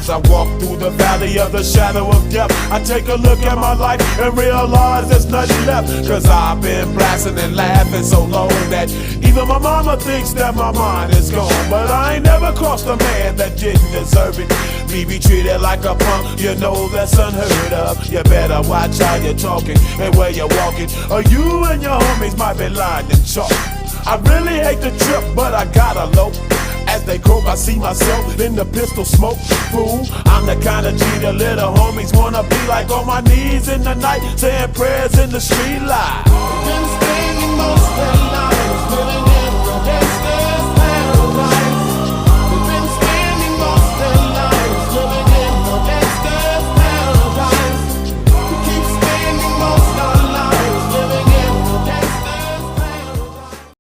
As I walk through the valley of the shadow of death, I take a look at my life and realize there's nothing left. Cause I've been blasting and laughing so long that even my mama thinks that my mind is gone. But I ain't never crossed a man that didn't deserve it. Me be treated like a punk, you know that's unheard of. You better watch how you're talking and where you're walking, or you and your homies might be lying in chalk. I really hate the trip, but I gotta low. As they croak, I see myself in the pistol smoke. Fool, I'm the kind of G the little homies wanna be like, on my knees in the night, saying prayers in the street light. Been spending most their lives living